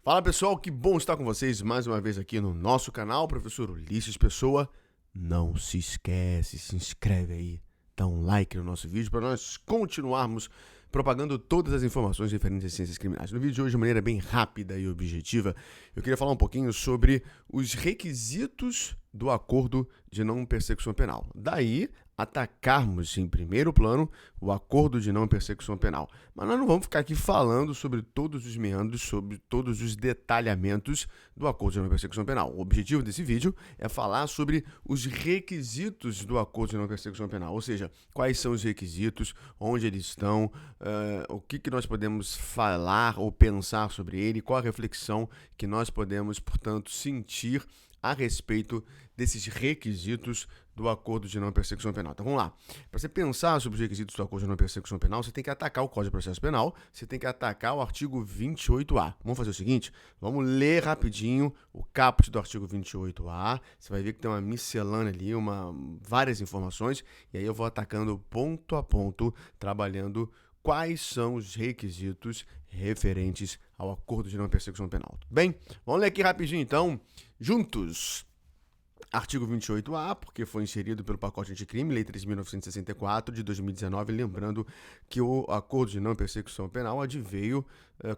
Fala pessoal, que bom estar com vocês mais uma vez aqui no nosso canal, professor Ulisses Pessoa. Não se esquece, se inscreve aí, dá um like no nosso vídeo para nós continuarmos propagando todas as informações referentes às ciências criminais. No vídeo de hoje, de maneira bem rápida e objetiva, eu queria falar um pouquinho sobre os requisitos do acordo de não persecução penal. Daí, atacarmos em primeiro plano o acordo de não persecução penal. Mas nós não vamos ficar aqui falando sobre todos os meandros, sobre todos os detalhamentos do acordo de não persecução penal. O objetivo desse vídeo é falar sobre os requisitos do acordo de não persecução penal, ou seja, quais são os requisitos, onde eles estão, o que nós podemos falar ou pensar sobre ele, qual a reflexão que nós podemos, portanto, sentir a respeito desses requisitos do acordo de não persecução penal. Então vamos lá. Para você pensar sobre os requisitos do acordo de não persecução penal, você tem que atacar o Código de Processo Penal, você tem que atacar o artigo 28A. Vamos fazer o seguinte, vamos ler rapidinho o caput do artigo 28A, você vai ver que tem uma miscelânea ali, várias informações, e aí eu vou atacando ponto a ponto, trabalhando quais são os requisitos referentes ao acordo de não persecução penal. Bem, vamos ler aqui rapidinho então, juntos. Artigo 28A, porque foi inserido pelo pacote anticrime, Lei 3.964 de 2019, lembrando que o acordo de não persecução penal adveio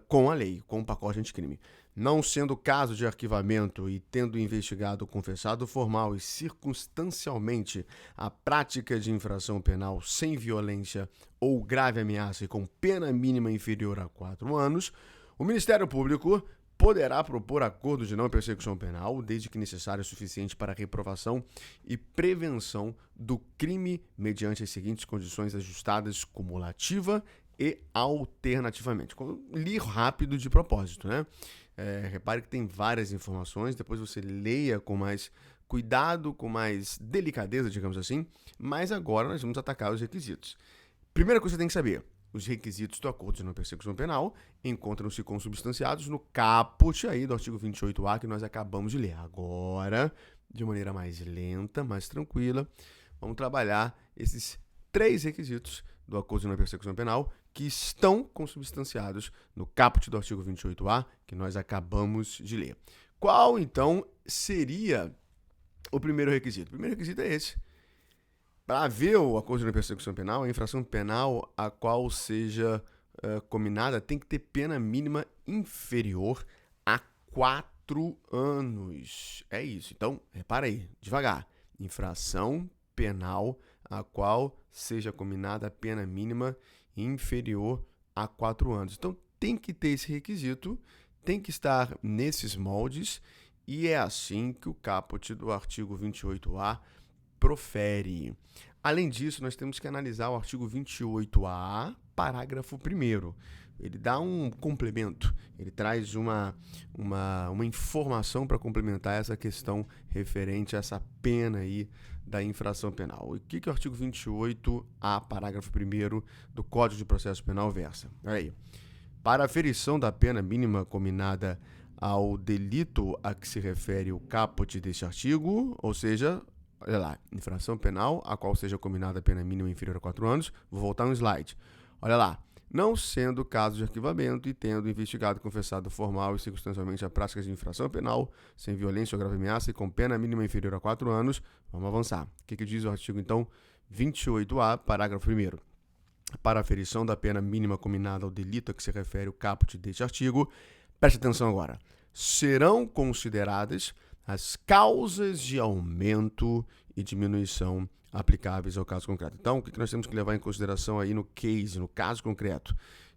com a lei, com o pacote anticrime. Não sendo caso de arquivamento e tendo investigado, confessado formal e circunstancialmente a prática de infração penal sem violência ou grave ameaça e com pena mínima inferior a 4 anos, o Ministério Público poderá propor acordo de não persecução penal, desde que necessário o suficiente para a reprovação e prevenção do crime mediante as seguintes condições ajustadas cumulativa e alternativamente. Li rápido de propósito, né? Repare que tem várias informações, depois você leia com mais cuidado, com mais delicadeza, digamos assim, mas agora nós vamos atacar os requisitos. Primeira coisa que você tem que saber: os requisitos do acordo de não persecução penal encontram-se consubstanciados no caput aí do artigo 28A que nós acabamos de ler. Agora, de maneira mais lenta, mais tranquila, vamos trabalhar esses 3 requisitos do acordo de não persecução penal que estão consubstanciados no caput do artigo 28A que nós acabamos de ler. Qual, então, seria o primeiro requisito? O primeiro requisito é esse. Para haver o acordo de não persecução penal, a infração penal a qual seja combinada tem que ter pena mínima inferior a 4 anos. É isso. Então, repara aí, devagar. Infração penal a qual seja combinada a pena mínima inferior a 4 anos. Então, tem que ter esse requisito, tem que estar nesses moldes, e é assim que o caput do artigo 28A profere. Além disso, nós temos que analisar o artigo 28A, parágrafo 1º. Ele dá um complemento, ele traz uma informação para complementar essa questão referente a essa pena aí da infração penal. O que o artigo 28A, parágrafo 1º do Código de Processo Penal versa? Olha aí. Para a aferição da pena mínima combinada ao delito a que se refere o caput deste artigo, ou seja, olha lá, infração penal a qual seja combinada a pena mínima inferior a 4 anos. Vou voltar um slide. Olha lá. Não sendo caso de arquivamento e tendo investigado, confessado formal e circunstancialmente a prática de infração penal, sem violência ou grave ameaça e com pena mínima inferior a 4 anos, vamos avançar. O que diz o artigo, então, 28A, parágrafo 1º? Para a aferição da pena mínima combinada ao delito a que se refere o caput deste artigo, preste atenção agora, serão consideradas as causas de aumento e diminuição aplicáveis ao caso concreto. Então, o que nós temos que levar em consideração aí no caso concreto?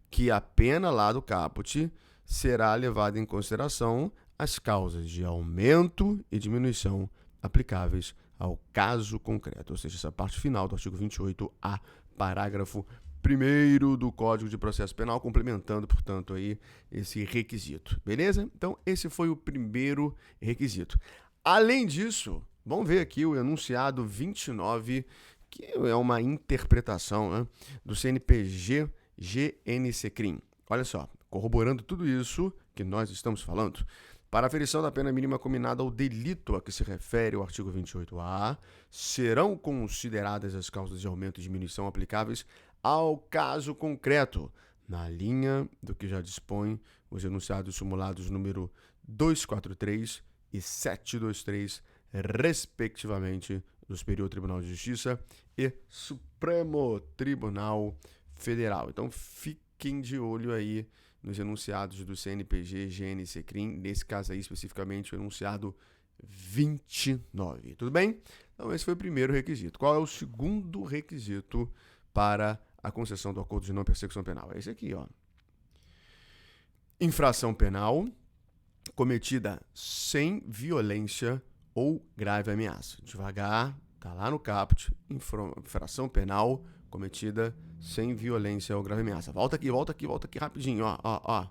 Que a pena lá do caput será levada em consideração as causas de aumento e diminuição aplicáveis ao caso concreto. Ou seja, essa parte final do artigo 28A, parágrafo 1º do Código de Processo Penal, complementando, portanto, aí esse requisito. Beleza? Então, esse foi o primeiro requisito. Além disso, vamos ver aqui o enunciado 29, que é uma interpretação, né, do CNPG GNC-CRIM. Olha só, corroborando tudo isso que nós estamos falando, para a aferição da pena mínima combinada ao delito a que se refere o artigo 28A, serão consideradas as causas de aumento e diminuição aplicáveis ao caso concreto, na linha do que já dispõe os enunciados simulados número 243 e 723, respectivamente, do Superior Tribunal de Justiça e Supremo Tribunal Federal. Então, fiquem de olho aí nos enunciados do CNPG, GNC CRIM, nesse caso aí especificamente o enunciado 29. Tudo bem? Então, esse foi o primeiro requisito. Qual é o segundo requisito para a concessão do acordo de não persecução penal? É esse aqui, ó. Infração penal cometida sem violência ou grave ameaça. Devagar, tá lá no caput. Infração penal cometida sem violência ou grave ameaça. Volta aqui rapidinho, ó.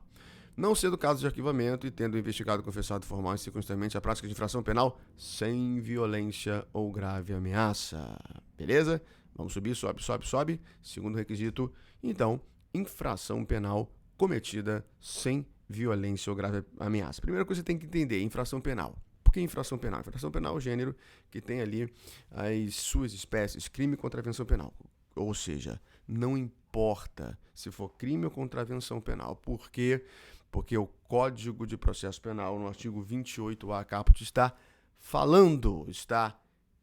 Não sendo caso de arquivamento e tendo investigado, confessado formal e circunstancialmente a prática de infração penal sem violência ou grave ameaça. Beleza? Vamos subir, sobe. Segundo requisito, então, infração penal cometida sem violência ou grave ameaça. Primeira coisa que você tem que entender, infração penal. Por que infração penal? Infração penal é o gênero que tem ali as suas espécies, crime e contravenção penal. Ou seja, não importa se for crime ou contravenção penal. Por quê? Porque o Código de Processo Penal, no artigo 28A caput, está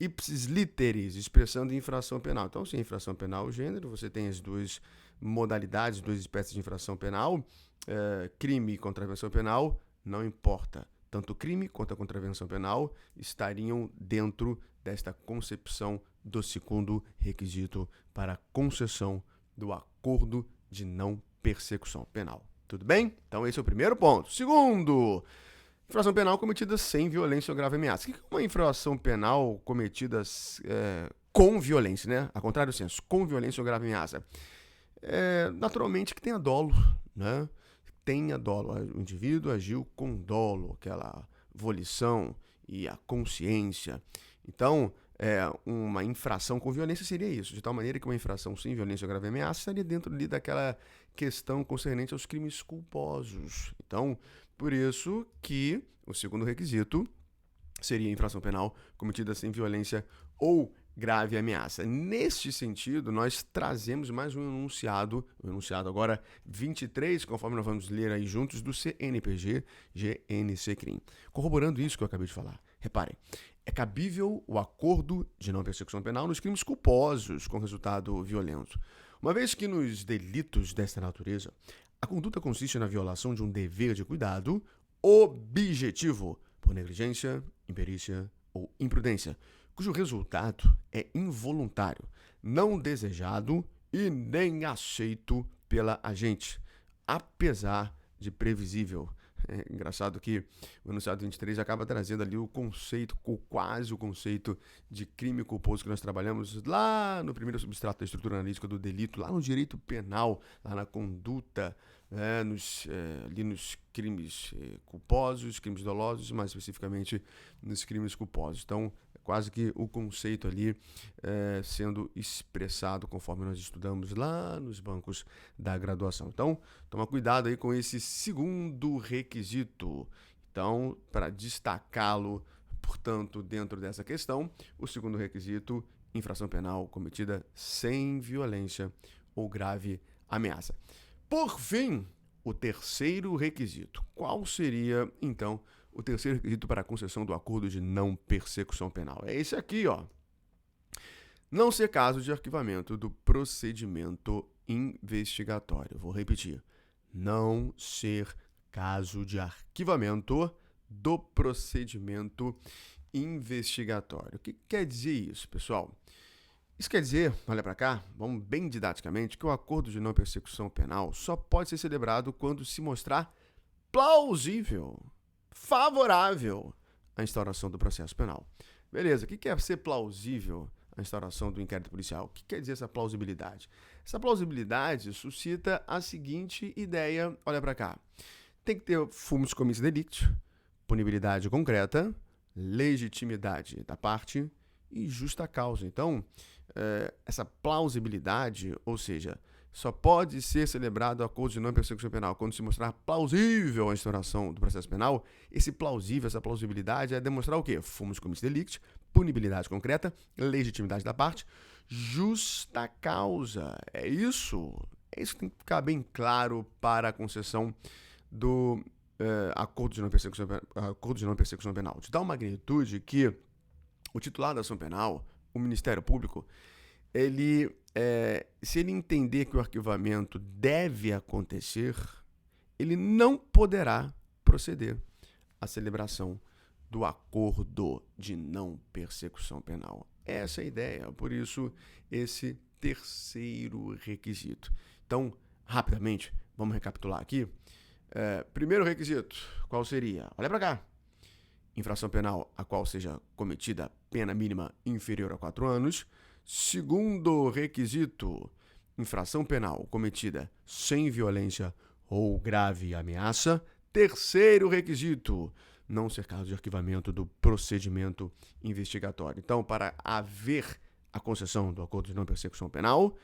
ipsis literis, expressando infração penal. Então, se é infração penal o gênero, você tem as duas modalidades, duas espécies de infração penal, crime e contravenção penal, não importa. Tanto o crime quanto a contravenção penal estariam dentro desta concepção do segundo requisito para a concessão do acordo de não persecução penal. Tudo bem? Então esse é o primeiro ponto. Segundo, infração penal cometida sem violência ou grave ameaça. O que é uma infração penal cometida com violência, né? A contrário do senso, com violência ou grave ameaça. Naturalmente que tenha dolo, né? Tenha dolo. O indivíduo agiu com dolo, aquela volição e a consciência. Então, uma infração com violência seria isso, de tal maneira que uma infração sem violência ou grave ameaça estaria dentro ali daquela questão concernente aos crimes culposos. Então, por isso que o segundo requisito seria infração penal cometida sem violência ou grave ameaça. Neste sentido, nós trazemos mais um enunciado, o enunciado agora 23, conforme nós vamos ler aí juntos, do CNPG, GNC CRIM. Corroborando isso que eu acabei de falar. Reparem, é cabível o acordo de não persecução penal nos crimes culposos com resultado violento. Uma vez que nos delitos desta natureza, a conduta consiste na violação de um dever de cuidado objetivo por negligência, imperícia ou imprudência, cujo resultado é involuntário, não desejado e nem aceito pela agente, apesar de previsível. É engraçado que o enunciado 23 acaba trazendo ali o conceito, quase o conceito de crime culposo que nós trabalhamos lá no primeiro substrato da estrutura analítica do delito, lá no direito penal, lá na conduta, ali nos crimes culposos, crimes dolosos, mais especificamente nos crimes culposos. Então, quase que o conceito ali sendo expressado conforme nós estudamos lá nos bancos da graduação. Então, toma cuidado aí com esse segundo requisito. Então, para destacá-lo, portanto, dentro dessa questão, o segundo requisito, infração penal cometida sem violência ou grave ameaça. Por fim, o terceiro requisito. Qual seria, então, o terceiro requisito para a concessão do acordo de não persecução penal? É esse aqui, ó. Não ser caso de arquivamento do procedimento investigatório. Vou repetir. Não ser caso de arquivamento do procedimento investigatório. O que quer dizer isso, pessoal? Isso quer dizer, olha para cá, vamos bem didaticamente, que o acordo de não persecução penal só pode ser celebrado quando se mostrar plausível, favorável à instauração do processo penal. Beleza, o que é ser plausível à instauração do inquérito policial? O que quer dizer essa plausibilidade? Essa plausibilidade suscita a seguinte ideia, olha para cá. Tem que ter fumus comissi delicti, punibilidade concreta, legitimidade da parte e justa causa. Então, essa plausibilidade, ou seja, só pode ser celebrado o acordo de não persecução penal quando se mostrar plausível a instauração do processo penal. Essa plausibilidade é demonstrar o quê? Fumus comissi delicti, punibilidade concreta, legitimidade da parte, justa causa. É isso que tem que ficar bem claro para a concessão do acordo de não persecução penal. De tal magnitude que o titular da ação penal, o Ministério Público, se ele entender que o arquivamento deve acontecer, ele não poderá proceder à celebração do acordo de não persecução penal. Essa é a ideia, por isso esse terceiro requisito. Então, rapidamente, vamos recapitular aqui. Primeiro requisito, qual seria? Olha para cá. Infração penal a qual seja cometida pena mínima inferior a 4 anos. Segundo requisito, infração penal cometida sem violência ou grave ameaça. Terceiro requisito, não ser caso de arquivamento do procedimento investigatório. Então, para haver a concessão do acordo de não persecução penal,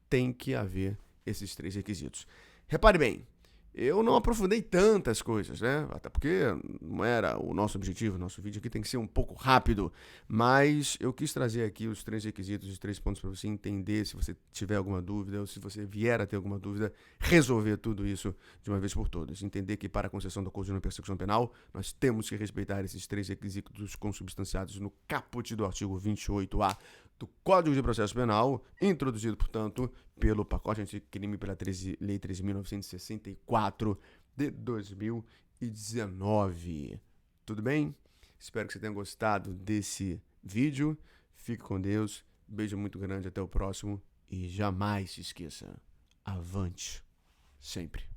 tem que haver esses 3 requisitos. Repare bem, eu não aprofundei tantas coisas, né? Até porque não era o nosso objetivo. O nosso vídeo aqui tem que ser um pouco rápido. Mas eu quis trazer aqui os 3 requisitos, os 3 pontos para você entender, se você tiver alguma dúvida, ou se você vier a ter alguma dúvida, resolver tudo isso de uma vez por todas. Entender que para a concessão do acordo de não persecução penal, nós temos que respeitar esses 3 requisitos consubstanciados no caput do artigo 28A do Código de Processo Penal, introduzido, portanto, pelo pacote anticrime pela Lei 13.964 de 2019. Tudo bem? Espero que você tenha gostado desse vídeo. Fique com Deus. Beijo muito grande. Até o próximo. E jamais se esqueça. Avante. Sempre.